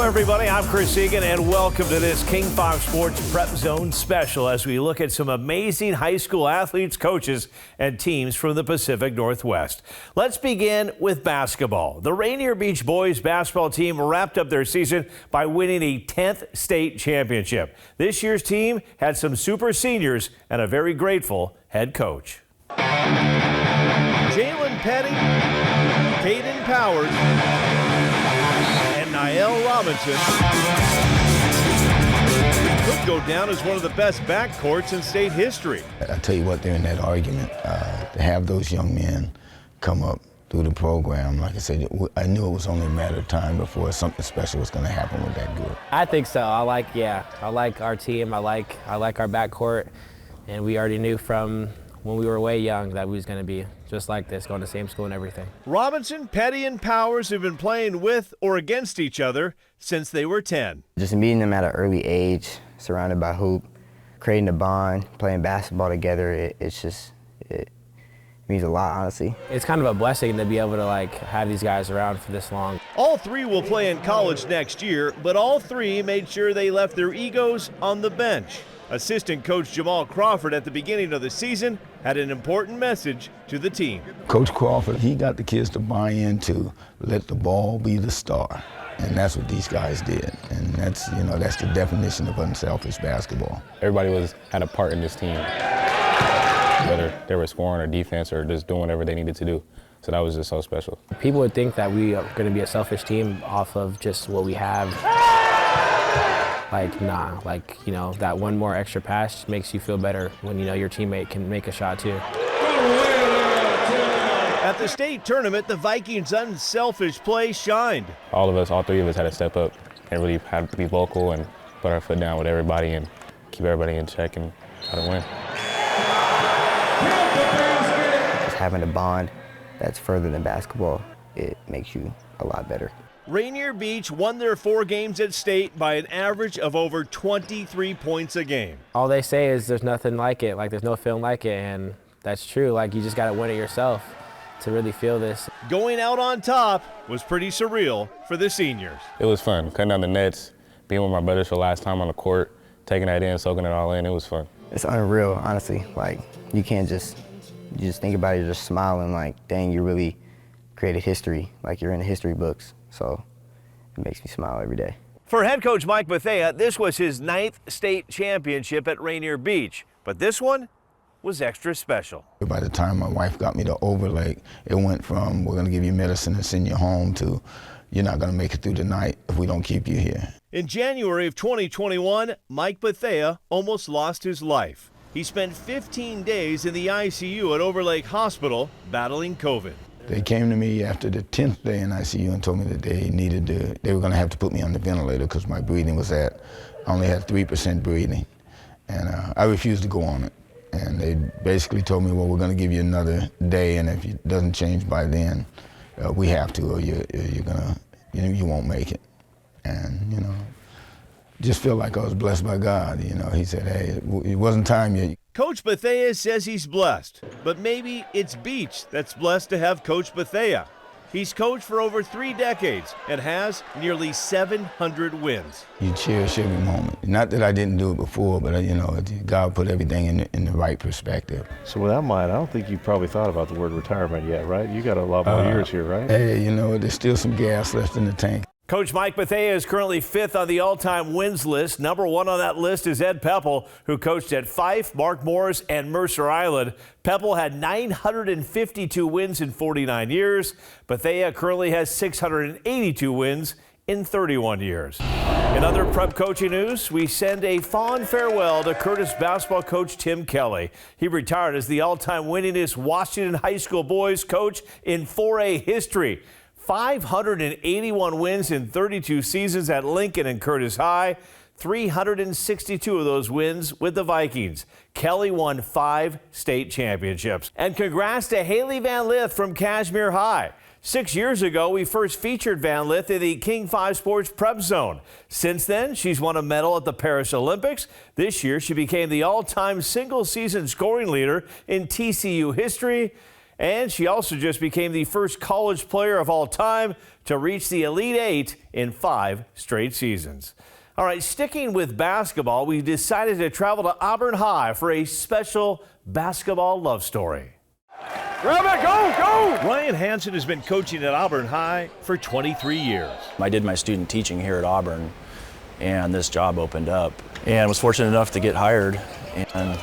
everybody. I'm Chris Egan, and welcome to this King 5 Sports Prep Zone special as we look at some amazing high school athletes, coaches, and teams from the Pacific Northwest. Let's begin with basketball. The Rainier Beach boys basketball team wrapped up their season by winning a 10th state championship. This year's team had some super seniors and a very grateful head coach. Jalen Petty, Caden Powers, Niall Robinson could go down as one of the best backcourts in state history. I tell you what, they're in that argument. To have those young men come up through the program, like I said, I knew it was only a matter of time before something special was going to happen with that group. I think so. I like our team. I like our backcourt, and we already knew from when we were way young that we was going to be just like this, going to the same school and everything. Robinson, Petty, and Powers have been playing with or against each other since they were 10. Just meeting them at an early age, surrounded by hoop, creating a bond, playing basketball together, it means a lot, honestly. It's kind of a blessing to be able to have these guys around for this long. All three will play in college next year, but all three made sure they left their egos on the bench. Assistant coach Jamal Crawford at the beginning of the season had an important message to the team. Coach Crawford, he got the kids to buy into let the ball be the star. And that's what these guys did. And that's the definition of unselfish basketball. Everybody had a part in this team, whether they were scoring or defense or just doing whatever they needed to do. So that was just so special. People would think that we are going to be a selfish team off of just what we have. Nah, that one more extra pass makes you feel better when your teammate can make a shot too. At the state tournament, the Vikings' unselfish play shined. All three of us had to step up and really had to be vocal and put our foot down with everybody and keep everybody in check and try to win. Just having a bond that's further than basketball, it makes you a lot better. Rainier Beach won their 4 games at state by an average of over 23 points a game. All they say is there's nothing like it, there's no feeling like it, and that's true. You just got to win it yourself to really feel this. Going out on top was pretty surreal for the seniors. It was fun, cutting down the nets, being with my brothers for the last time on the court, taking that in, soaking it all in. It was fun. It's unreal, honestly. You can't you just think about it, you're just smiling dang, you really created history, you're in the history books. So it makes me smile every day. For head coach Mike Bethea, this was his 9th state championship at Rainier Beach, but this one was extra special. By the time my wife got me to Overlake, it went from we're going to give you medicine and send you home to you're not going to make it through the night if we don't keep you here. In January of 2021, Mike Bethea almost lost his life. He spent 15 days in the ICU at Overlake Hospital battling COVID. They came to me after the 10th day in ICU and told me that they were going to have to put me on the ventilator because my breathing was I only had 3% breathing. And I refused to go on it. And they basically told me, well, we're going to give you another day, and if it doesn't change by then, we have to, or you won't make it. And, just feel like I was blessed by God. He said, hey, it wasn't time yet. Coach Bethea says he's blessed, but maybe it's Beach that's blessed to have Coach Bethea. He's coached for over 3 decades and has nearly 700 wins. You cherish every moment. Not that I didn't do it before, but God put everything in the right perspective. So with that in mind, I don't think you probably thought about the word retirement yet, right? You got a lot more years here, right? Hey, there's still some gas left in the tank. Coach Mike Bethea is currently 5th on the all-time wins list. Number 1 on that list is Ed Pepple, who coached at Fife, Mark Morris, and Mercer Island. Pepple had 952 wins in 49 years. Bethea currently has 682 wins in 31 years. In other prep coaching news, we send a fond farewell to Curtis basketball coach Tim Kelly. He retired as the all-time winningest Washington High School boys coach in 4A history. 581 wins in 32 seasons at Lincoln and Curtis High, 362 of those wins with the Vikings. Kelly won 5 state championships. And congrats to Haley Van Lith from Kashmere High. 6 years ago, we first featured Van Lith in the King 5 Sports Prep Zone. Since then, she's won a medal at the Paris Olympics. This year, she became the all-time single-season scoring leader in TCU history. And she also just became the first college player of all time to reach the Elite Eight in 5 straight seasons. All right, sticking with basketball, we decided to travel to Auburn High for a special basketball love story. Grab it, go! Ryan Hansen has been coaching at Auburn High for 23 years. I did my student teaching here at Auburn, and this job opened up, and was fortunate enough to get hired, and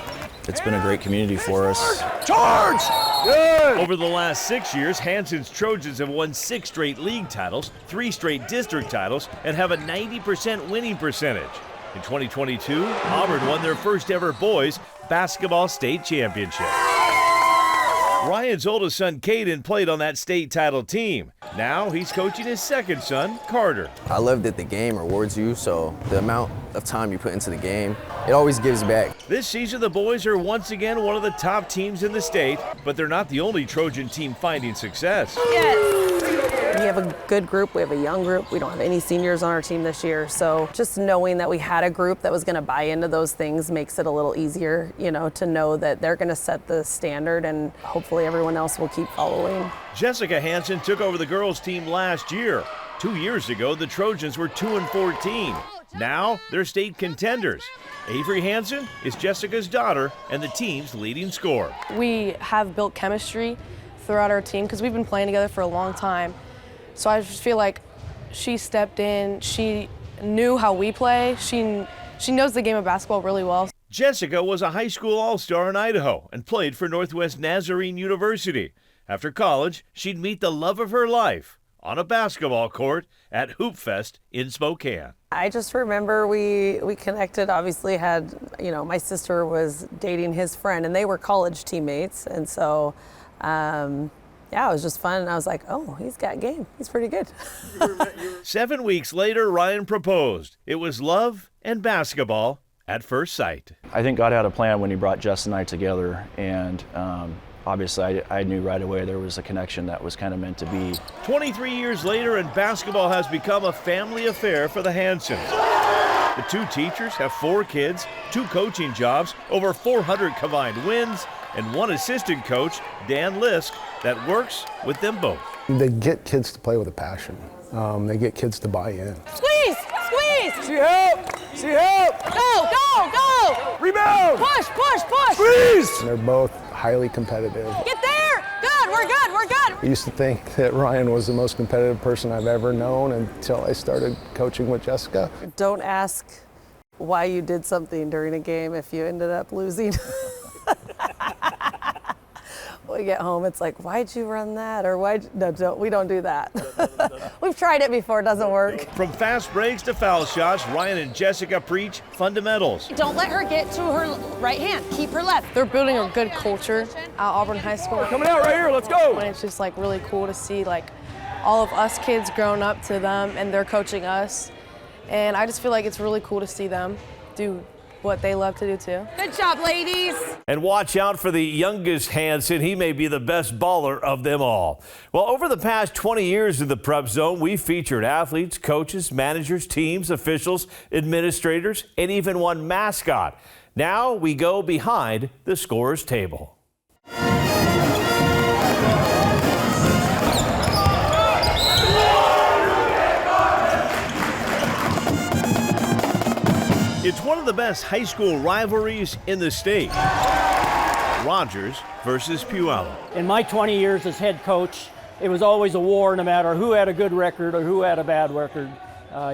it's been a great community for us. Charge! Good! Over the last 6 years, Hansen's Trojans have won 6 straight league titles, 3 straight district titles, and have a 90% winning percentage. In 2022, Auburn won their first ever boys basketball state championship. Ryan's oldest son, Caden, played on that state title team. Now he's coaching his second son, Carter. I love that the game rewards you, so the amount of time you put into the game, it always gives back. This season, the boys are once again one of the top teams in the state, but they're not the only Trojan team finding success. We have a good group, we have a young group, we don't have any seniors on our team this year, so just knowing that we had a group that was going to buy into those things makes it a little easier, to know that they're going to set the standard and hopefully everyone else will keep following. Jessica Hansen took over the girls team last year. 2 years ago, the Trojans were 2-14. Now they're state contenders. Avery Hansen is Jessica's daughter and the team's leading scorer. We have built chemistry throughout our team because we've been playing together for a long time. So I just feel like she stepped in, she knew how we play, she knows the game of basketball really well. Jessica was a high school all-star in Idaho and played for Northwest Nazarene University. After college, she'd meet the love of her life on a basketball court at Hoop Fest in Spokane. I just remember we connected, obviously had, my sister was dating his friend and they were college teammates. And so, yeah, it was just fun. And I was like, oh, he's got game. He's pretty good. 7 weeks later, Ryan proposed. It was love and basketball at first sight. I think God had a plan when he brought Jess and I together, and obviously I knew right away there was a connection that was kind of meant to be. 23 years later, and basketball has become a family affair for the Hansens. The 2 teachers have 4 kids, 2 coaching jobs, over 400 combined wins, and 1 assistant coach, Dan Lisk, that works with them both. They get kids to play with a passion. They get kids to buy in. Squeeze! Squeeze! She help! She help! Go! Go! Go! Rebound! Push! Push! Push! Freeze! And they're both highly competitive. Get there! Good! We're good! We're good! I used to think that Ryan was the most competitive person I've ever known until I started coaching with Jessica. Don't ask why you did something during a game if you ended up losing. We get home, it's like, why'd you run that? Or we don't do that. We've tried it before, it doesn't work. From fast breaks to foul shots, Ryan and Jessica preach fundamentals. Don't let her get to her right hand. Keep her left. They're building a good culture at Auburn High School. Coming out right here, let's go! And it's just really cool to see all of us kids growing up to them and they're coaching us. And I just feel like it's really cool to see them do what they love to do too. Good job, ladies. And watch out for the youngest Hansen. He may be the best baller of them all. Well, over the past 20 years in the Prep Zone, we've featured athletes, coaches, managers, teams, officials, administrators, and even one mascot. Now we go behind the scorer's table. It's one of the best high school rivalries in the state. Rogers versus Puyallup. In my 20 years as head coach, it was always a war no matter who had a good record or who had a bad record.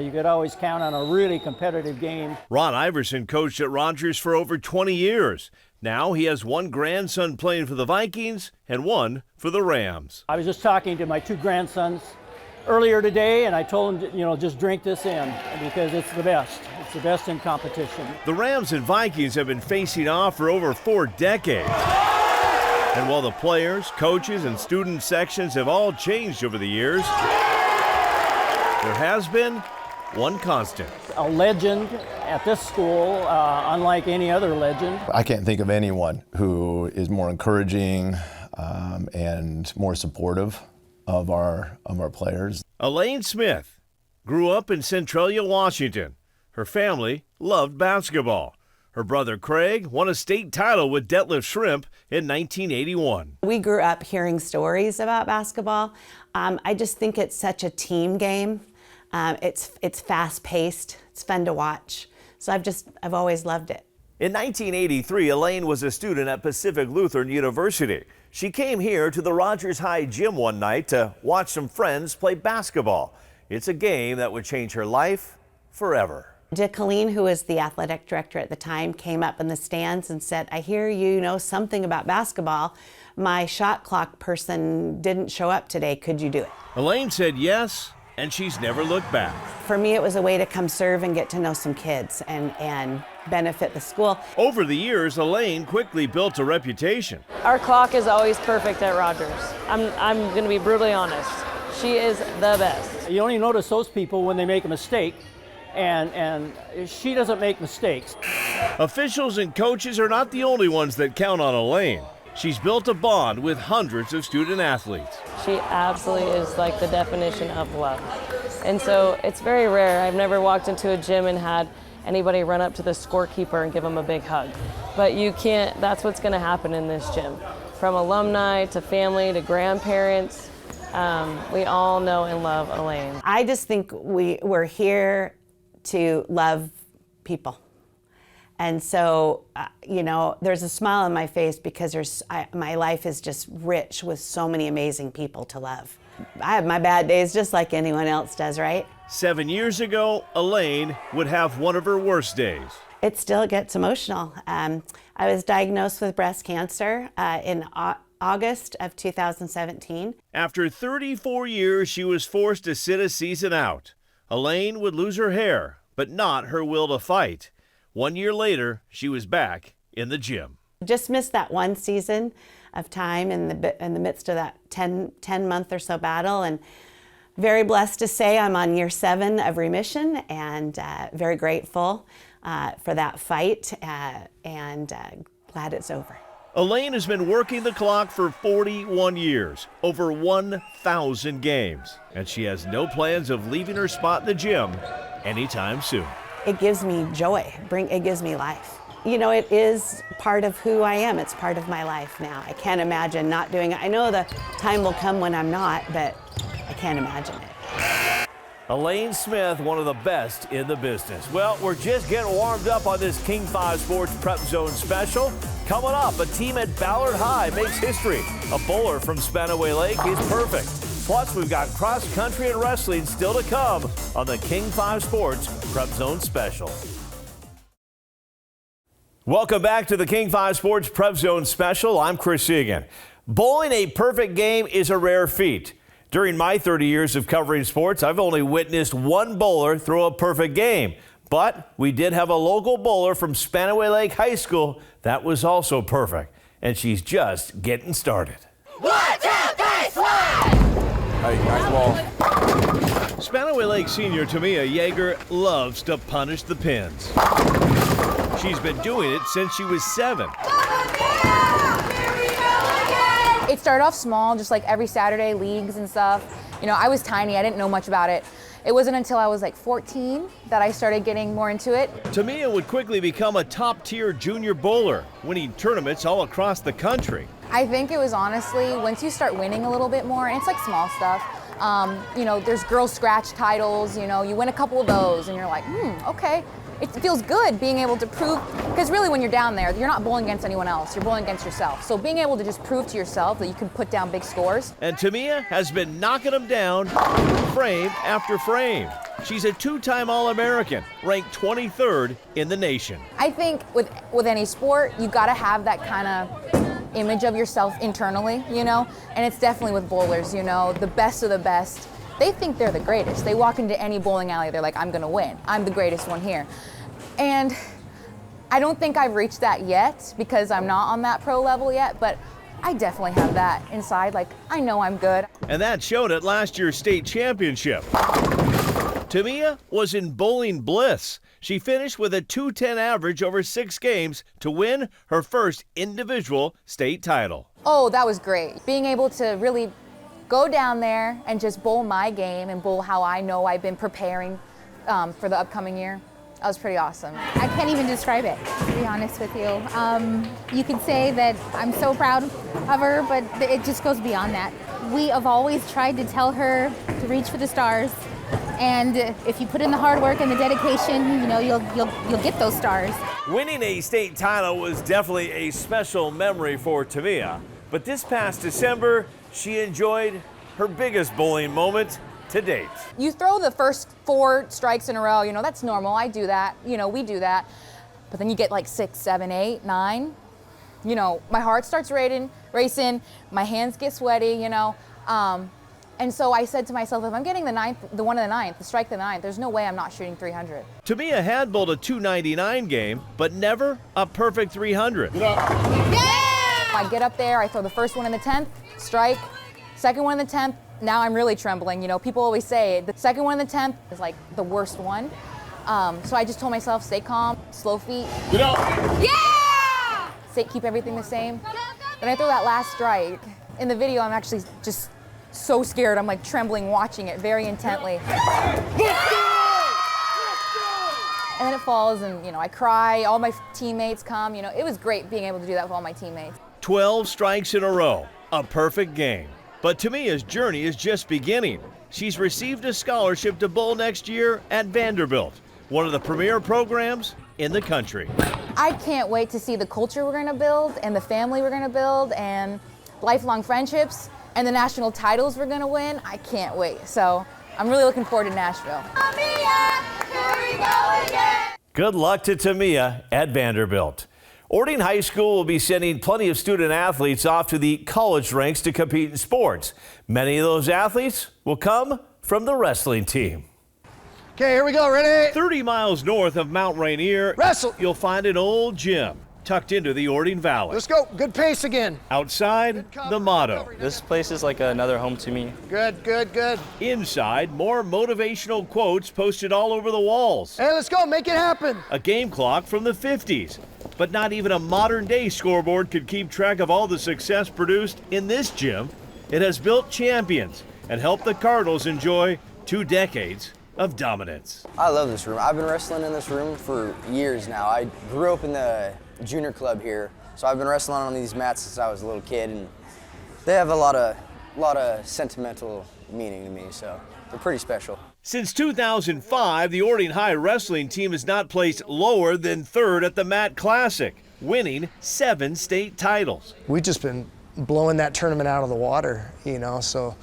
You could always count on a really competitive game. Ron Iverson coached at Rogers for over 20 years. Now he has 1 grandson playing for the Vikings and 1 for the Rams. I was just talking to my 2 grandsons earlier today, and I told them, just drink this in because it's the best. It's the best in competition. The Rams and Vikings have been facing off for over 4 decades. And while the players, coaches, and student sections have all changed over the years, there has been one constant. A legend at this school, unlike any other legend. I can't think of anyone who is more encouraging and more supportive of our players. Elaine Smith grew up in Centralia, Washington. Her family loved basketball. Her brother Craig won a state title with Detlef Shrimp in 1981. We grew up hearing stories about basketball. I just think it's such a team game. It's fast-paced. It's fun to watch. So I've always loved it. In 1983, Elaine was a student at Pacific Lutheran University. She came here to the Rogers High gym one night to watch some friends play basketball. It's a game that would change her life forever. Dick Colleen, who was the athletic director at the time, came up in the stands and said, "I hear you know something about basketball. My shot clock person didn't show up today. Could you do it?" Elaine said yes, and she's never looked back. For me, it was a way to come serve and get to know some kids and benefit the school. Over the years, Elaine quickly built a reputation. Our clock is always perfect at Rogers. I'm going to be brutally honest. She is the best. You only notice those people when they make a mistake, and she doesn't make mistakes. Officials and coaches are not the only ones that count on Elaine. She's built a bond with hundreds of student athletes. She absolutely is like the definition of love. And so it's very rare. I've never walked into a gym and had anybody run up to the scorekeeper and give them a big hug. But you can't, that's what's going to happen in this gym. From alumni to family to grandparents, we all know and love Elaine. I just think we're here to love people. And so, you know, there's a smile on my face because my life is just rich with so many amazing people to love. I have my bad days just like anyone else does, right? 7 years ago, Elaine would have one of her worst days. It still gets emotional. I was diagnosed with breast cancer in August of 2017. After 34 years, she was forced to sit a season out. Elaine would lose her hair, but not her will to fight. 1 year later, she was back in the gym. Just missed that one season of time in the midst of that 10-month or so battle, and very blessed to say I'm on year 7 of remission, and very grateful for that fight, and glad it's over. Elaine has been working the clock for 41 years, over 1,000 games, and she has no plans of leaving her spot in the gym anytime soon. It gives me joy, it gives me life. You know, it is part of who I am. It's part of my life now. I can't imagine not doing it. I know the time will come when I'm not, but I can't imagine it. Elaine Smith, one of the best in the business. Well, we're just getting warmed up on this King 5 Sports Prep Zone special. Coming up, a team at Ballard High makes history. A bowler from Spanaway Lake is perfect. Plus, we've got cross country and wrestling still to come on the King 5 Sports Prep Zone special. Welcome back to the King 5 Sports Prep Zone special. I'm Chris Egan. Bowling a perfect game is a rare feat. During my 30 years of covering sports, I've only witnessed one bowler throw a perfect game. But we did have a local bowler from Spanaway Lake High School that was also perfect. And she's just getting started. 1, 2, 3, swing! Hey, nice ball. Spanaway Lake senior Tamia Yeager loves to punish the pins. She's been doing it since she was 7. It started off small, just like every Saturday, leagues and stuff. You know, I was tiny, I didn't know much about it. It wasn't until I was like 14 that I started getting more into it. Tamia would quickly become a top-tier junior bowler, winning tournaments all across the country. I think it was honestly, once you start winning a little bit more, and it's like small stuff, you know, there's girls scratch titles, you know, you win a couple of those and you're like, okay. It feels good being able to prove, because really when you're down there, you're not bowling against anyone else, you're bowling against yourself. So being able to just prove to yourself that you can put down big scores. And Tamia has been knocking them down frame after frame. She's a 2-time All-American, ranked 23rd in the nation. I think with any sport, you gotta have that kind of image of yourself internally, you know? And it's definitely with bowlers, you know, the best of the best. They think they're the greatest. They walk into any bowling alley, they're like, I'm gonna win. I'm the greatest one here. And I don't think I've reached that yet because I'm not on that pro level yet, but I definitely have that inside. Like, I know I'm good. And that showed at last year's state championship. Tamia was in bowling bliss. She finished with a 210 average over 6 games to win her first individual state title. Oh, that was great. Being able to really go down there and just bowl my game and bowl how I know I've been preparing for the upcoming year. That was pretty awesome. I can't even describe it, to be honest with you. You could say that I'm so proud of her, but it just goes beyond that. We have always tried to tell her to reach for the stars, and if you put in the hard work and the dedication, you know, you'll get those stars. Winning a state title was definitely a special memory for Tamia, but this past December, she enjoyed her biggest bowling moment to date. You throw the first 4 strikes in a row, you know, that's normal. I do that, you know, we do that. But then you get like 6, 7, 8, 9. You know, my heart starts racing, my hands get sweaty, you know. And so I said to myself, if I'm getting the one in the ninth, the strike the ninth, there's no way I'm not shooting 300. Tamia had bowled a 299 game, but never a perfect 300. Yeah! I get up there, I throw the first one in the 10th, strike, second one in the 10th, now I'm really trembling. You know, people always say the second one in the 10th is like the worst one. So I just told myself, stay calm, slow feet. Yeah! Keep everything the same. Then I throw that last strike. In the video, I'm actually just so scared. I'm like trembling, watching it very intently. And then it falls and, you know, I cry, all my teammates come. You know, it was great being able to do that with all my teammates. 12 strikes in a row, a perfect game. But Tamia's journey is just beginning. She's received a scholarship to bowl next year at Vanderbilt, one of the premier programs in the country. I can't wait to see the culture we're gonna build and the family we're gonna build and lifelong friendships and the national titles we're gonna win. I can't wait. So I'm really looking forward to Nashville. Tamia, here we go again. Good luck to Tamia at Vanderbilt. Orting High School will be sending plenty of student athletes off to the college ranks to compete in sports. Many of those athletes will come from the wrestling team. Okay, here we go, ready? 30 miles north of Mount Rainier, wrestle. You'll find an old gym tucked into the Orting Valley. Let's go, good pace again. Outside, the motto. This place is like another home to me. Good, good, good. Inside, more motivational quotes posted all over the walls. Hey, let's go, make it happen. A game clock from the 50s. But not even a modern-day scoreboard could keep track of all the success produced in this gym. It has built champions and helped the Cardinals enjoy 2 decades of dominance. I love this room. I've been wrestling in this room for years now. I grew up in the junior club here, so I've been wrestling on these mats since I was a little kid, and they have a lot of sentimental meaning to me, so they're pretty special. Since 2005, the Orting High wrestling team has not placed lower than 3rd at the Mat Classic, winning 7 state titles. We've just been blowing that tournament out of the water, you know, so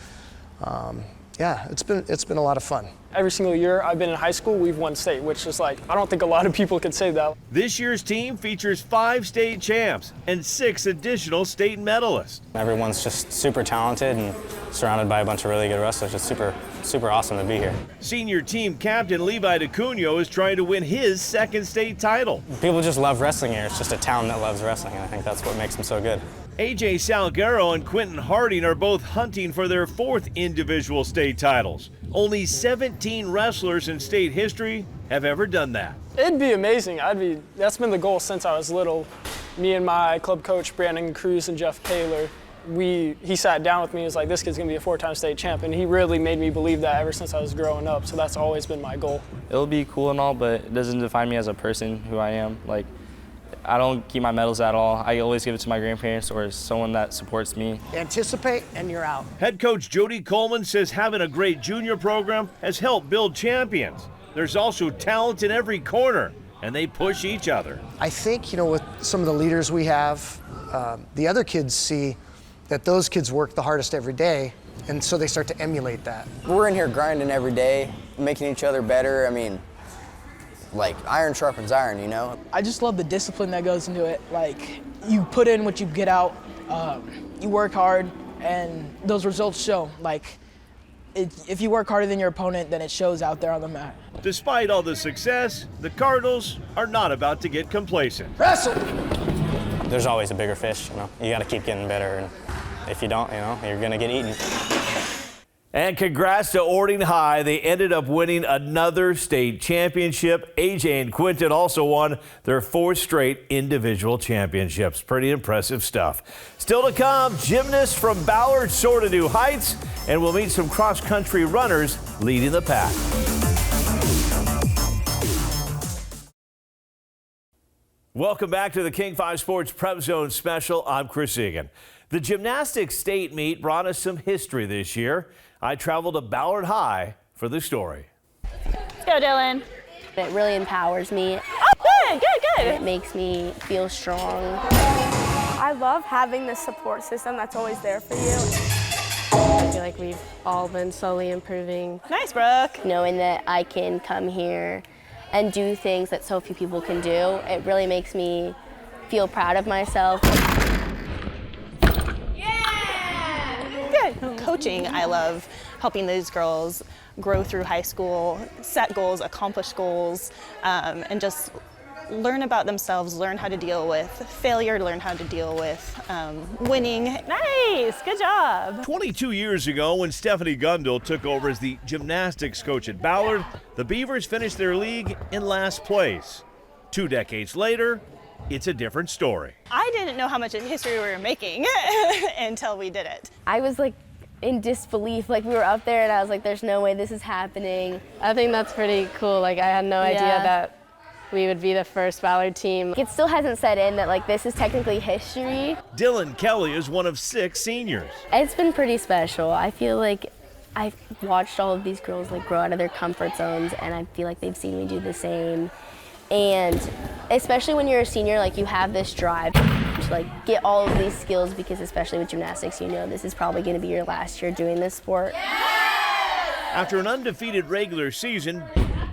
yeah, it's been a lot of fun. Every single year I've been in high school, we've won state, which is like, I don't think a lot of people could say that. This year's team features 5 state champs and 6 additional state medalists. Everyone's just super talented and surrounded by a bunch of really good wrestlers. It's super awesome to be here. Senior team captain Levi DeCunio is trying to win his 2nd state title. People just love wrestling here. It's just a town that loves wrestling, and I think that's what makes them so good. AJ Salguero and Quentin Harding are both hunting for their 4th individual state titles. Only 17 wrestlers in state history have ever done that. It'd be amazing. That's been the goal since I was little. Me and my club coach, Brandon Cruz and Jeff Kaler, he sat down with me and was like, this kid's gonna be a 4-time state champ, and he really made me believe that ever since I was growing up, so that's always been my goal. It'll be cool and all, but it doesn't define me as a person, who I am. Like, I don't keep my medals at all. I always give it to my grandparents or someone that supports me. Anticipate and you're out. Head coach Jody Coleman says having a great junior program has helped build champions. There's also talent in every corner, and they push each other. I think, you know, with some of the leaders we have, the other kids see that those kids work the hardest every day, and so they start to emulate that. We're in here grinding every day, making each other better. I mean, like iron sharpens iron, you know? I just love the discipline that goes into it. Like, you put in what you get out, you work hard, and those results show. Like, if you work harder than your opponent, then it shows out there on the mat. Despite all the success, the Cardinals are not about to get complacent. Wrestle! There's always a bigger fish, you know? You gotta keep getting better, and if you don't, you know, you're gonna get eaten. And congrats to Orting High. They ended up winning another state championship. AJ and Quinton also won their 4th straight individual championships. Pretty impressive stuff. Still to come, gymnasts from Ballard soar to new heights, and we'll meet some cross-country runners leading the pack. Welcome back to the King 5 Sports Prep Zone Special. I'm Chris Egan. The gymnastics state meet brought us some history this year. I traveled to Ballard High for the story. Let's go, Dylan. It really empowers me. Oh, good, good, good. It makes me feel strong. I love having this support system that's always there for you. I feel like we've all been slowly improving. Nice, Brooke. Knowing that I can come here and do things that so few people can do, it really makes me feel proud of myself. Good. Coaching, I love helping these girls grow through high school, set goals, accomplish goals, and just learn about themselves, learn how to deal with failure, learn how to deal with winning. Nice, good job. 22 years ago, when Stephanie Gundel took over as the gymnastics coach at Ballard, the Beavers finished their league in last place. 2 decades later, it's a different story. I didn't know how much history we were making until we did it. I was like in disbelief, like we were up there and I was like, there's no way this is happening. I think that's pretty cool. Like I had no idea that we would be the first Ballard team. It still hasn't set in that like this is technically history. Dylan Kelly is one of 6 seniors. It's been pretty special. I feel like I've watched all of these girls like grow out of their comfort zones and I feel like they've seen me do the same. And especially when you're a senior, like you have this drive to like get all of these skills because especially with gymnastics, you know this is probably gonna be your last year doing this sport. After an undefeated regular season,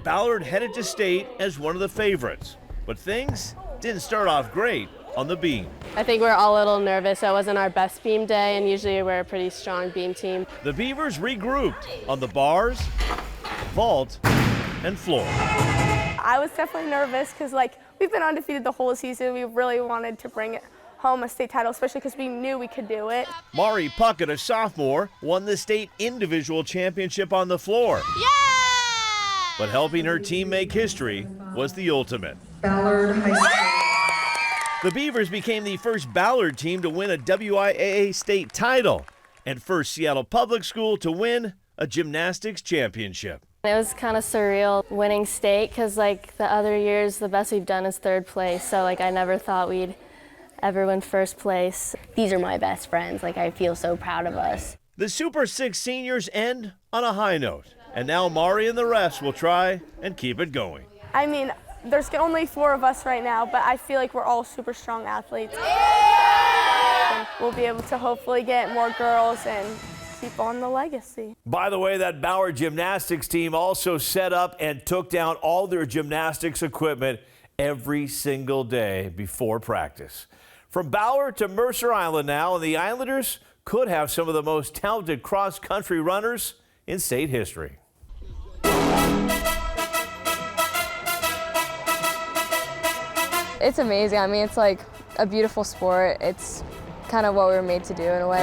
Ballard headed to state as one of the favorites, but things didn't start off great on the beam. I think we're all a little nervous. That wasn't our best beam day, and usually we're a pretty strong beam team. The Beavers regrouped on the bars, vault, and floor. I was definitely nervous because like we've been undefeated the whole season. We really wanted to bring it home a state title, especially because we knew we could do it. Mari Puckett, a sophomore, won the state individual championship on the floor. Yeah! But helping her team make history was the ultimate. Ballard High School. The Beavers became the first Ballard team to win a WIAA state title and first Seattle public school to win a gymnastics championship. It was kind of surreal winning state because like the other years, the best we've done is 3rd place. So like I never thought we'd ever win 1st place. These are my best friends. Like I feel so proud of us. The Super 6 seniors end on a high note. And now Mari and the rest will try and keep it going. I mean, there's only 4 of us right now, but I feel like we're all super strong athletes. And we'll be able to hopefully get more girls and keep on the legacy. By the way, that Ballard gymnastics team also set up and took down all their gymnastics equipment every single day before practice. From Ballard to Mercer Island now, and the Islanders could have some of the most talented cross-country runners in state history. It's amazing. I mean, it's like a beautiful sport. It's kind of what we were made to do in a way.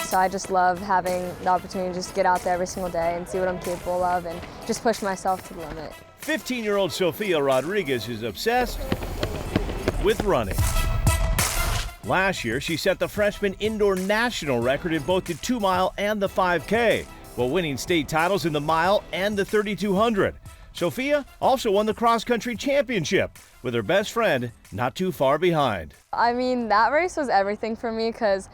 So I just love having the opportunity to just get out there every single day and see what I'm capable of and just push myself to the limit. 15-year-old Sofia Rodriguez is obsessed with running. Last year, she set the freshman indoor national record in both the 2-mile and the 5K, while winning state titles in the mile and the 3,200. Sofia also won the cross-country championship with her best friend not too far behind. I mean, that race was everything for me because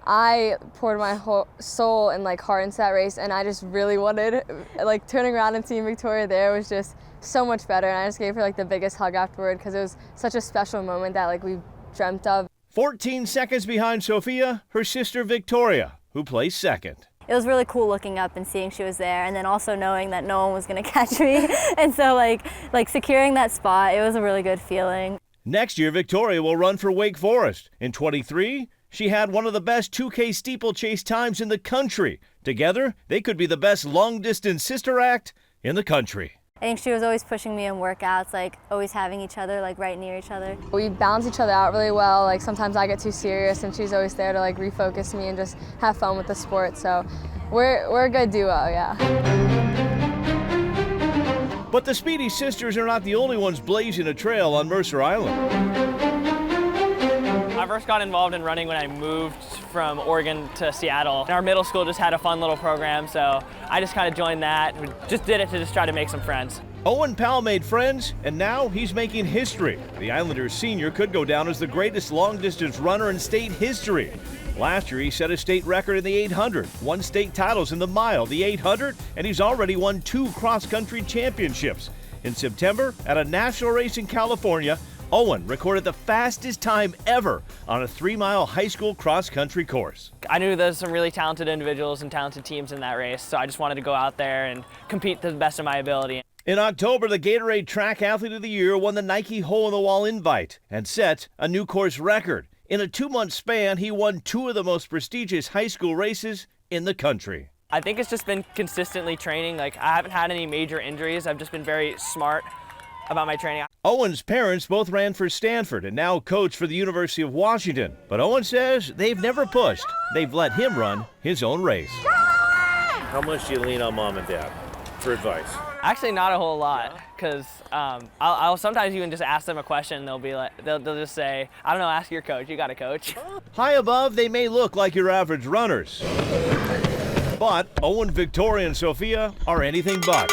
I poured my whole soul and like heart into that race, and I just really wanted, like turning around and seeing Victoria there was just so much better, and I just gave her like the biggest hug afterward because it was such a special moment that like we dreamt of. 14 seconds behind Sofia, her sister Victoria, who placed second. It was really cool looking up and seeing she was there, and then also knowing that no one was going to catch me. And so like securing that spot, it was a really good feeling. Next year, Victoria will run for Wake Forest. In 23, she had one of the best 2K steeplechase times in the country. Together, they could be the best long-distance sister act in the country. I think she was always pushing me in workouts, like always having each other like right near each other. We balance each other out really well. Like sometimes I get too serious and she's always there to like refocus me and just have fun with the sport. So we're a good duo, yeah. But the Speedy sisters are not the only ones blazing a trail on Mercer Island. I first got involved in running when I moved from Oregon to Seattle. And our middle school just had a fun little program, so I just kind of joined that. We just did it to just try to make some friends. Owen Powell made friends, and now he's making history. The Islanders senior could go down as the greatest long-distance runner in state history. Last year, he set a state record in the 800, won state titles in the mile, the 800, and he's already won 2 cross-country championships. In September, at a national race in California, Owen recorded the fastest time ever on a 3-mile high school cross-country course. I knew there's some really talented individuals and talented teams in that race, so I just wanted to go out there and compete to the best of my ability. In October, the Gatorade Track Athlete of the Year won the Nike Hole-in-the-Wall Invite and set a new course record. In a 2-month span, he won 2 of the most prestigious high school races in the country. I think it's just been consistently training. Like, I haven't had any major injuries. I've just been very smart about my training. Owen's parents both ran for Stanford and now coach for the University of Washington. But Owen says they've never pushed. They've let him run his own race. How much do you lean on mom and dad for advice? Actually, not a whole lot, because I'll sometimes even just ask them a question. They'll be like, they'll just say, I don't know, ask your coach. You got a coach. High above, they may look like your average runners. But Owen, Victoria, and Sophia are anything but.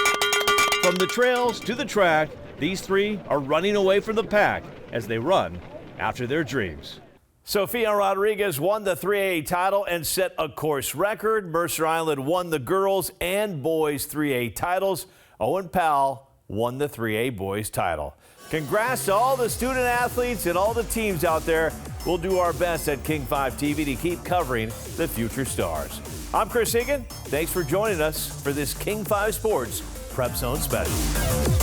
From the trails to the track, these 3 are running away from the pack as they run after their dreams. Sophia Rodriguez won the 3A title and set a course record. Mercer Island won the girls and boys 3A titles. Owen Powell won the 3A boys title. Congrats to all the student athletes and all the teams out there. We'll do our best at King 5 TV to keep covering the future stars. I'm Chris Egan. Thanks for joining us for this King 5 Sports Prep Zone Special.